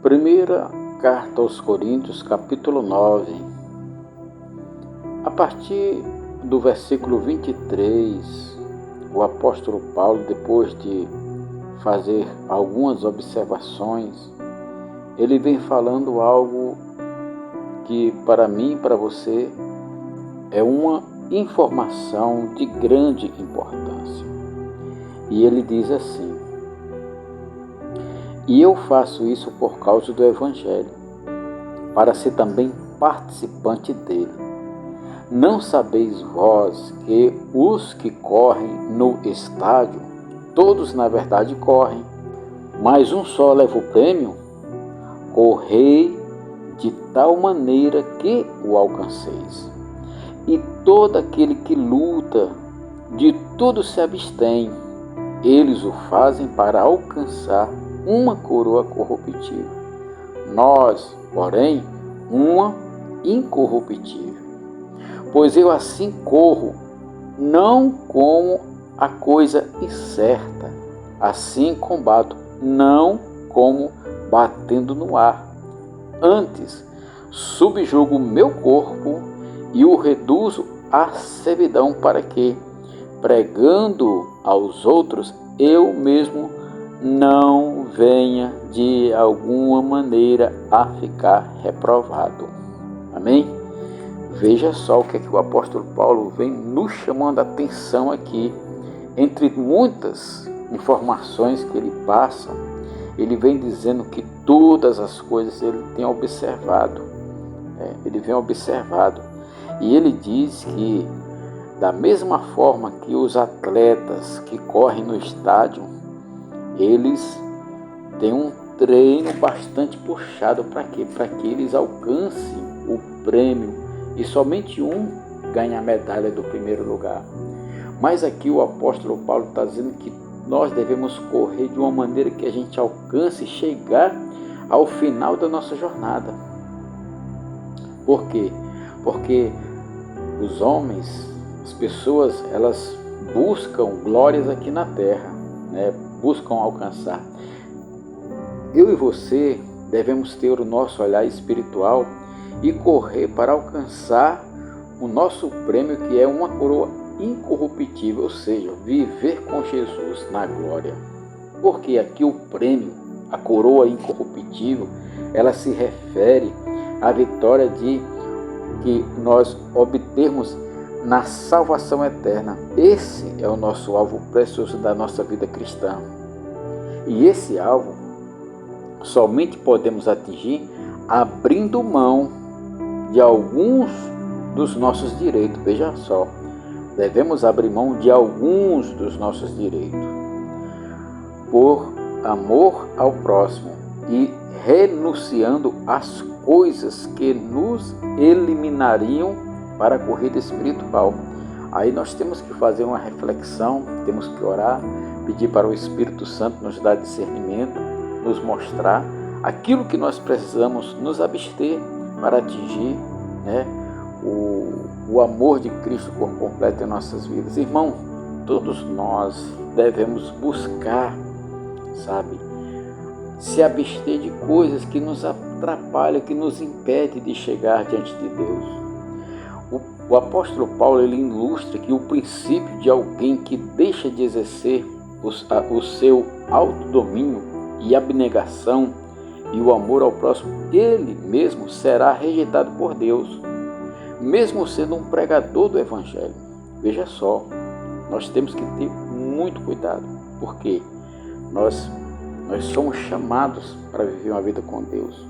Primeira carta aos Coríntios, capítulo 9. A partir do versículo 23, o apóstolo Paulo, depois de fazer algumas observações, ele vem falando algo que para mim e para você é uma informação de grande importância. E ele diz assim: e eu faço isso por causa do Evangelho, para ser também participante dele. Não sabeis vós que os que correm no estádio, todos na verdade correm, mas um só leva o prêmio? Correi de tal maneira que o alcanceis. E todo aquele que luta, de tudo se abstém. Eles o fazem para alcançar uma coroa corruptível. Nós, porém, uma incorruptível. Pois eu assim corro, não como a coisa incerta, assim combato, não como batendo no ar. Antes, subjugo o meu corpo e o reduzo à servidão, para que, pregando aos outros, eu mesmo não venha de alguma maneira a ficar reprovado. Amém? Veja só o que o apóstolo Paulo vem nos chamando a atenção aqui. Entre muitas informações que ele passa, ele vem dizendo que todas as coisas ele tem observado. Ele vem observado. E ele diz que, da mesma forma que os atletas que correm no estádio, eles têm um treino bastante puxado para quê? Para que eles alcancem o prêmio e somente um ganha a medalha do primeiro lugar. Mas aqui o apóstolo Paulo está dizendo que nós devemos correr de uma maneira que a gente alcance e chegar ao final da nossa jornada. Por quê? Porque os homens, as pessoas, elas buscam glórias aqui na terra, buscam alcançar. Eu e você devemos ter o nosso olhar espiritual e correr para alcançar o nosso prêmio, que é uma coroa incorruptível, ou seja, viver com Jesus na glória. Porque aqui o prêmio, a coroa incorruptível, ela se refere à vitória de que nós obtermos na salvação eterna. Esse é o nosso alvo precioso da nossa vida cristã. E esse alvo somente podemos atingir abrindo mão de alguns dos nossos direitos. Veja só, devemos abrir mão de alguns dos nossos direitos por amor ao próximo e renunciando às coisas que nos eliminariam para a corrida espiritual. Aí nós temos que fazer uma reflexão, temos que orar, pedir para o Espírito Santo nos dar discernimento, nos mostrar aquilo que nós precisamos nos abster para atingir, o amor de Cristo por completo em nossas vidas. Irmão, todos nós devemos buscar, se abster de coisas que nos atrapalham, que nos impedem de chegar diante de Deus. O apóstolo Paulo, ele ilustra que o princípio de alguém que deixa de exercer o seu autodomínio e abnegação e o amor ao próximo, ele mesmo será rejeitado por Deus, mesmo sendo um pregador do Evangelho. Veja só, nós temos que ter muito cuidado, porque nós somos chamados para viver uma vida com Deus.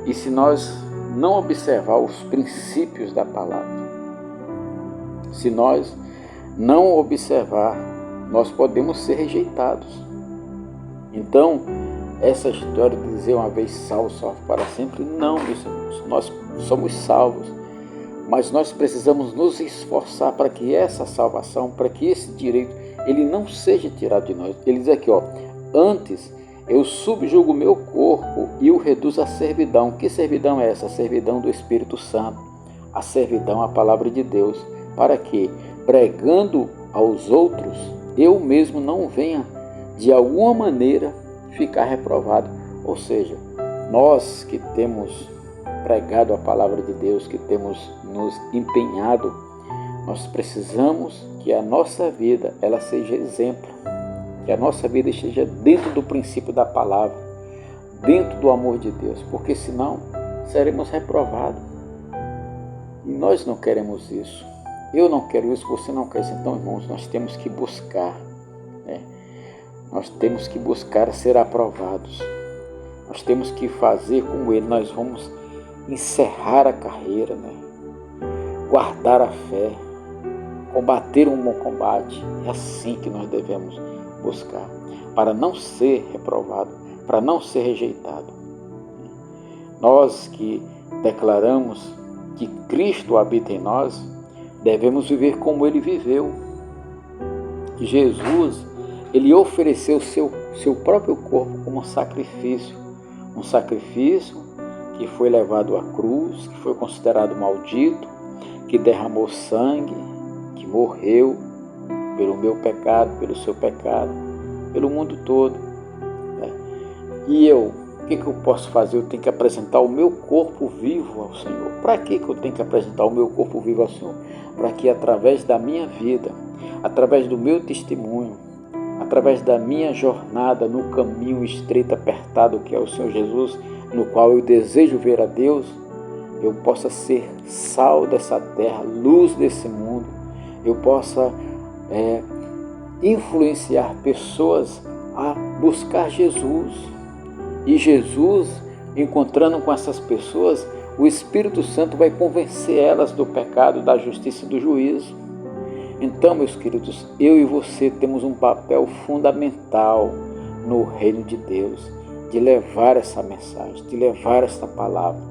E se nós não observar os princípios da palavra, se nós não observar, nós podemos ser rejeitados. Então, essa história de dizer uma vez salvo, salvo para sempre, não, meus irmãos. Nós somos salvos, mas nós precisamos nos esforçar para que essa salvação, para que esse direito, ele não seja tirado de nós. Ele diz aqui, antes eu subjugo o meu corpo e o reduzo à servidão. Que servidão é essa? A servidão do Espírito Santo. a servidão à palavra de Deus, para que, pregando aos outros, eu mesmo não venha, de alguma maneira, ficar reprovado. Ou seja, nós que temos pregado a palavra de Deus, que temos nos empenhado, nós precisamos que a nossa vida ela seja exemplo, que a nossa vida esteja dentro do princípio da palavra, dentro do amor de Deus, porque senão seremos reprovados. E nós não queremos isso. Eu não quero isso, você não quer isso. Então, irmãos, nós temos que buscar, né? Nós temos que buscar ser aprovados. Nós temos que fazer como Ele. Nós vamos encerrar a carreira, né? Guardar a fé, combater um bom combate. É assim que nós devemos buscar, para não ser reprovado, para não ser rejeitado. Nós que declaramos que Cristo habita em nós, devemos viver como Ele viveu. Jesus, Ele ofereceu seu próprio corpo como um sacrifício que foi levado à cruz, que foi considerado maldito, que derramou sangue, que morreu pelo meu pecado, pelo seu pecado, pelo mundo todo. E eu, o que eu posso fazer? Eu tenho que apresentar o meu corpo vivo ao Senhor. Para que eu tenho que apresentar o meu corpo vivo ao Senhor? Para que através da minha vida, através do meu testemunho, através da minha jornada no caminho estreito, apertado que é o Senhor Jesus, no qual eu desejo ver a Deus, eu possa ser sal dessa terra, luz desse mundo, eu possa influenciar pessoas a buscar Jesus. E Jesus, encontrando com essas pessoas, o Espírito Santo vai convencer elas do pecado, da justiça e do juízo. Então, meus queridos, eu e você temos um papel fundamental no reino de Deus, de levar essa mensagem, de levar essa palavra,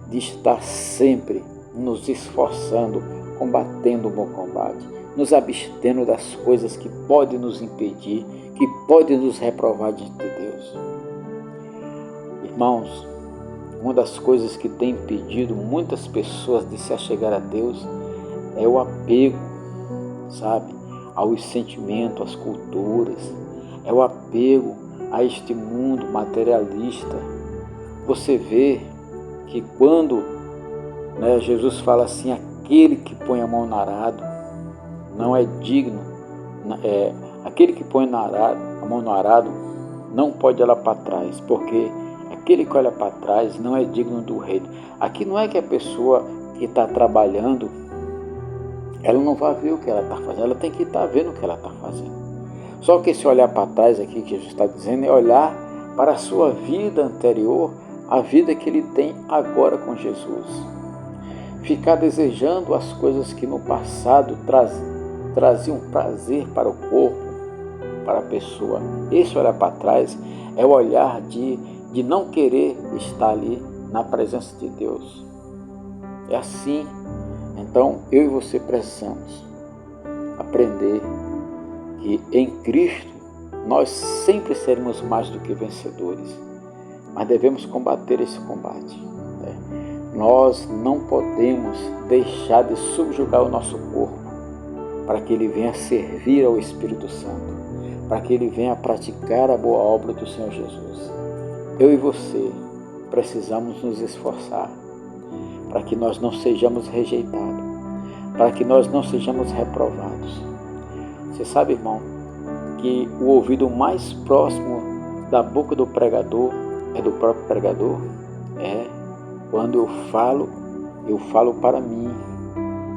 de estar sempre nos esforçando, combatendo o bom combate, nos abstendo das coisas que podem nos impedir, que podem nos reprovar diante de Deus. Irmãos, uma das coisas que tem impedido muitas pessoas de se achegar a Deus é o apego, sabe, aos sentimentos, às culturas, é o apego a este mundo materialista. Você vê que quando Jesus fala assim, aquele que põe a mão no arado não é digno, aquele que põe a mão no arado não pode olhar para trás, porque aquele que olha para trás não é digno do reino. Aqui não é que a pessoa que está trabalhando, ela não vai ver o que ela está fazendo, ela tem que estar vendo o que ela está fazendo. Só que esse olhar para trás aqui que Jesus está dizendo é olhar para a sua vida anterior, a vida que ele tem agora com Jesus. Ficar desejando as coisas que no passado traziam prazer para o corpo, para a pessoa. Esse olhar para trás é o olhar de não querer estar ali na presença de Deus. É assim. Então, eu e você precisamos aprender que em Cristo nós sempre seremos mais do que vencedores, mas devemos combater esse combate. Nós não podemos deixar de subjugar o nosso corpo para que ele venha servir ao Espírito Santo, para que ele venha praticar a boa obra do Senhor Jesus. Eu e você precisamos nos esforçar para que nós não sejamos rejeitados, para que nós não sejamos reprovados. Você sabe, irmão, que o ouvido mais próximo da boca do pregador é do próprio pregador? Quando eu falo para mim,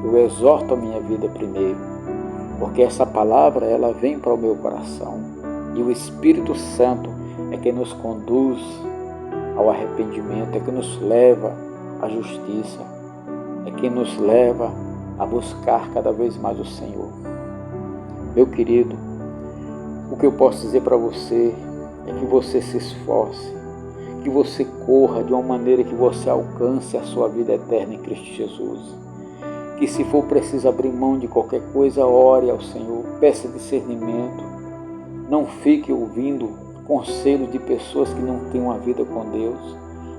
eu exorto a minha vida primeiro, porque essa palavra ela vem para o meu coração e o Espírito Santo é quem nos conduz ao arrependimento, é quem nos leva à justiça, é quem nos leva a buscar cada vez mais o Senhor. Meu querido, o que eu posso dizer para você é que você se esforce, que você corra de uma maneira que você alcance a sua vida eterna em Cristo Jesus. Que se for preciso abrir mão de qualquer coisa, ore ao Senhor, peça discernimento. Não fique ouvindo conselhos de pessoas que não têm uma vida com Deus.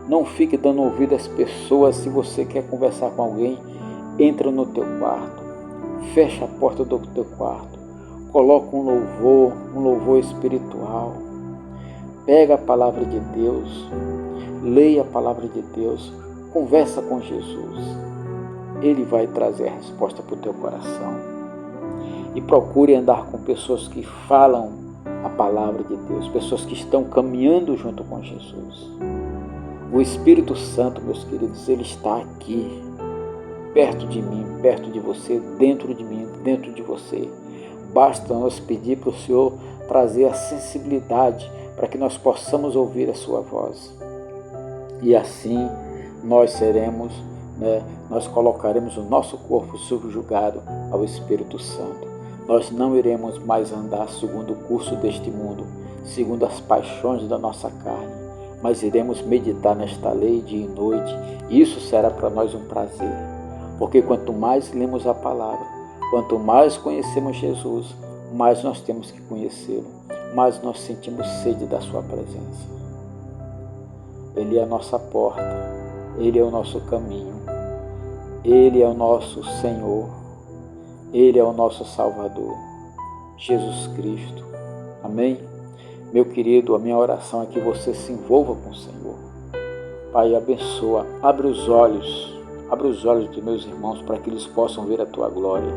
Não fique dando ouvido às pessoas. Se você quer conversar com alguém, entra no teu quarto, fecha a porta do teu quarto, coloca um louvor espiritual, pega a palavra de Deus, leia a palavra de Deus, conversa com Jesus. Ele vai trazer a resposta para o teu coração. E procure andar com pessoas que falam a palavra de Deus, pessoas que estão caminhando junto com Jesus. O Espírito Santo, meus queridos, ele está aqui, perto de mim, perto de você, dentro de mim, dentro de você. Basta nós pedir para o Senhor trazer a sensibilidade para que nós possamos ouvir a sua voz. E assim nós seremos, nós colocaremos o nosso corpo subjugado ao Espírito Santo. Nós não iremos mais andar segundo o curso deste mundo, segundo as paixões da nossa carne, mas iremos meditar nesta lei dia e noite. E isso será para nós um prazer, porque quanto mais lemos a palavra, quanto mais conhecemos Jesus, mais nós temos que conhecê-lo, mais nós sentimos sede da sua presença. Ele é a nossa porta, Ele é o nosso caminho, Ele é o nosso Senhor, Ele é o nosso Salvador, Jesus Cristo. Amém? Meu querido, a minha oração é que você se envolva com o Senhor. Pai, abençoa, abre os olhos de meus irmãos para que eles possam ver a Tua glória.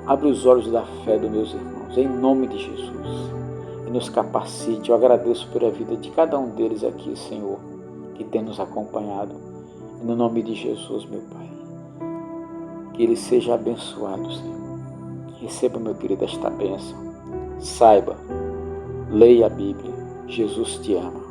Abre os olhos da fé dos meus irmãos, em nome de Jesus. E nos capacite. Eu agradeço pela vida de cada um deles aqui, Senhor, que tem nos acompanhado. E no nome de Jesus, meu Pai, que ele seja abençoado, Senhor. Receba, meu querido, esta bênção. Saiba, leia a Bíblia. Jesus te ama.